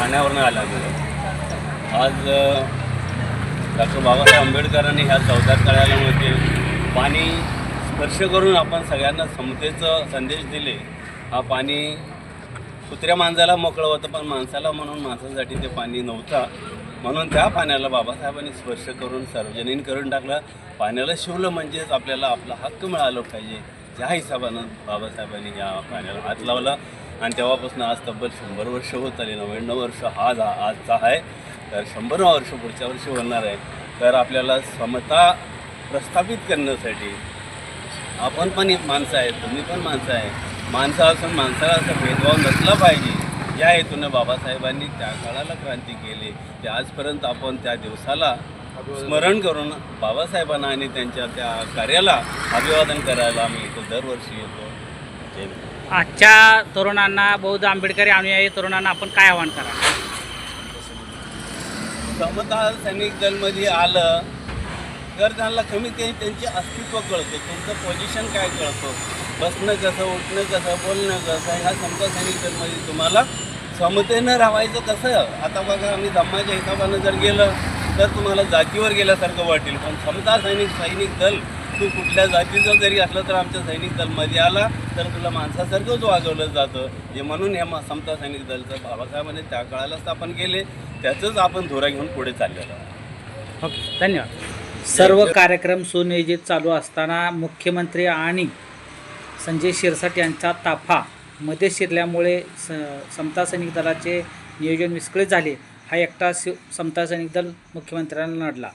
पाण्यावरनं आला आज डॉक्टर बाबासाहेब आंबेडकरांनी ह्या 14 तळ्यामध्ये पाणी स्पर्श करून आपण सगळ्यांना समतेचा संदेश दिले। हा पाणी कुत्र्या मांजाला मोकळं होतं, पण माणसाला म्हणून माणसासाठी ते पाणी नव्हतं, म्हणून त्या पाण्याला बाबासाहेबांनी स्पर्श करून सार्वजनिक करून टाकलं। पाण्याला शिवलं म्हणजेच आपल्याला आपला हक्क मिळाला पाहिजे, त्या हिशोबानं बाबासाहेबांनी या पाण्याला हात लावला आणि तेव्हापासून आज तब्बल 100 वर्ष होत आली। 99 वर्ष हा आजचा आहे, तर 100 वर्ष पुढच्या वर्षी होणार आहे। तर आपल्याला समता प्रस्थापित करण्यासाठी आपण पण एक माणसं आहे, तुम्ही पण माणसं आहे, माणसं असून माणसाला असं भेदभाव नसला पाहिजे या हेतूने बाबासाहेबांनी त्या काळाला क्रांती केली। ते आजपर्यंत आपण त्या दिवसाला स्मरण करून बाबासाहेबांना आणि त्यांच्या त्या कार्याला अभिवादन करायला आम्ही इथं दरवर्षी येतो। जय हिंद। आजच्या तरुणांना, बौद्ध आंबेडकरी अनुयायी तरुणांना आपण काय आवाहन करा? समता सैनिक दलमध्ये आलं तर त्यांना कमी त्यांचे अस्तित्व कळतं, तुमचं पोझिशन काय कळतं, बसणं कसं, उठणं कसं, बोलणं कसं। ह्या समता सैनिक दलमध्ये तुम्हाला समतेनं राहायचं कसं। आता बघा, आम्ही धम्माच्या हिशोबानं जर गेलं तर तुम्हाला जातीवर गेल्यासारखं वाटेल, पण समता सैनिक दल तू कुठल्या जातीचं जरी असलं तर आमच्या सैनिक दलमध्ये आला तर तुला माणसासारखंच वागवलं जातं। जे म्हणून हे समता सैनिक दलचं बाबासाहेबांनी त्या काळाला स्थापन केले, त्याचंच आपण धोरा घेऊन पुढे चाललेलो आहोत। ओके, धन्यवाद। सर्व कार्यक्रम सुनियोजित चालू असताना मुख्यमंत्री आणि संजय शिरसाट यांचा ताफा मध्ये शिरल्यामुळे समता सैनिक दलाचे नियोजन विस्कळीत झाले। हा एकटा समता सैनिक दल मुख्यमंत्र्यांना लढला।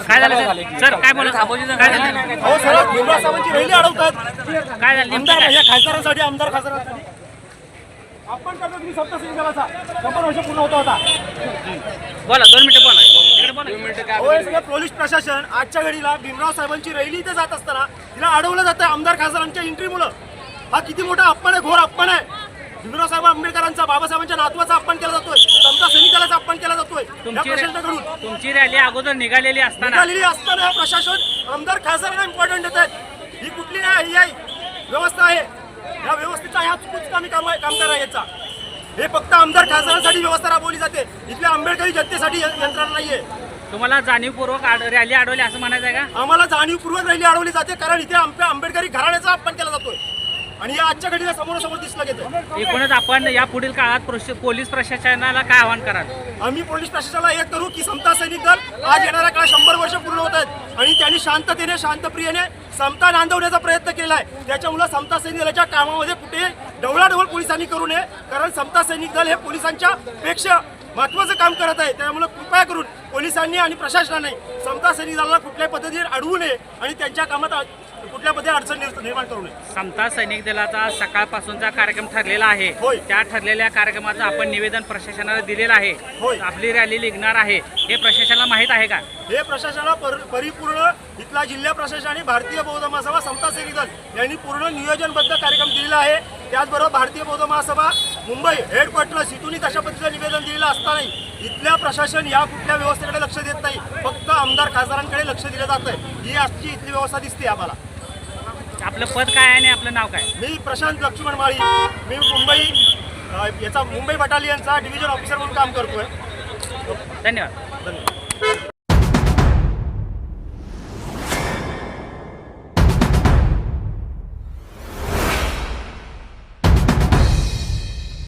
काय झालं सर? काय बोलत काय झालं? रॅली अडवतात काय झालं? खासदारांसाठी, आमदार खासदारांसाठी आपण करतो। तुम्ही समता सैनिक दलाचा 100 वर्ष पूर्ण होता। बोला, 2 मिनिटं बोला, इकडे बोला। सगळं पोलीस प्रशासन आजच्या घडीला भीमराव साहेबांची रॅली इथे जात असताना तिला अडवलं जातं आमदार खासदारांच्या एंट्रीमुळं। हा किती मोठा अपमान आहे, घोर अपमान आहे। भीमराव साहेब आंबेडकरांचा, बाबासाहेबांच्या नातवाचा अपमान केला जातोय, समता सैनिक दलाचा अपमान केला जातोय या प्रशासनाकडून। तुमची रॅली अगोदर निघालेली असताना या प्रशासन आमदार खासदारांना इम्पॉर्टंट देत आहेत। ही कुठली ही व्यवस्था आहे? या व्यवस्थेचा ह्या चुकीचं काम करायचा। हे फक्त आमदार खासदारांसाठी व्यवस्था राबवली जाते, इथल्या आंबेडकरी जनतेसाठी यंत्रणा नाहीये। तुम्हाला जाणीवपूर्वक रॅली अडवली असं म्हणायचं आहे का? आम्हाला जाणीवपूर्वक रॅली अडवली जाते, कारण इथे आमच्या आंबेडकरी घराण्याचा अपमान केला जातोय आणि या आजच्या घडीला समोरासमोर दिसलं घेतं। एकूणच आपण या पुढील काळात पोलीस प्रशासनाला काय आवाहन कराल? आम्ही पोलीस प्रशासनाला एक करू की समता सैनिक दल आज येणाऱ्या काळात 100 वर्ष पूर्ण होत आहेत आणि त्यांनी शांततेने, शांतप्रियेने समता नांदवण्याचा प्रयत्न केला आहे। त्याच्यामुळे समता सैनिक दलाच्या कामामध्ये कुठे ढवळाढवळ पोलिसांनी करू नये, कारण समता सैनिक दल हे पोलिसांच्या पेक्षा महत्त्वाचं काम करत आहे। त्यामुळे कृपया करून पोलिसांनी आणि प्रशासनाने समता सैनिक दलाला कुठल्याही पद्धतीने अडवू नये आणि त्यांच्या कामात कुठल्या पद्धतीने अडचण निर्माण करू नये। समता सैनिक दलाचा सकाळपासूनचा कार्यक्रम ठरलेला आहे, त्या ठरलेल्या कार्यक्रमाचं आपण निवेदन प्रशासनाला दिलेलं आहे। आपली रॅली निघणार आहे हे प्रशासनाला माहीत आहे का? हे प्रशासनाला परिपूर्ण इथला जिल्हा प्रशासन आणि भारतीय बौद्ध महासभा समता सैनिक दल यांनी पूर्ण नियोजनबद्ध कार्यक्रम दिलेला आहे। त्याचबरोबर भारतीय बौद्ध महासभा मुंबई हेडक्वार्टरला इथूनही तशा पद्धतीचं निवेदन दिलेलं असतानाही इथल्या प्रशासन या कुठल्या व्यवस्थेकडे लक्ष देत नाही, फक्त आमदार खासदारांकडे लक्ष दिलं जातंय। ही आजची इथली व्यवस्था दिसते आम्हाला। आपलं पद काय आहे आणि आपलं नाव काय? मी प्रशांत लक्ष्मण माळी, मी मुंबई बटालियनचा डिव्हिजन ऑफिसर म्हणून काम करतोय। धन्यवाद।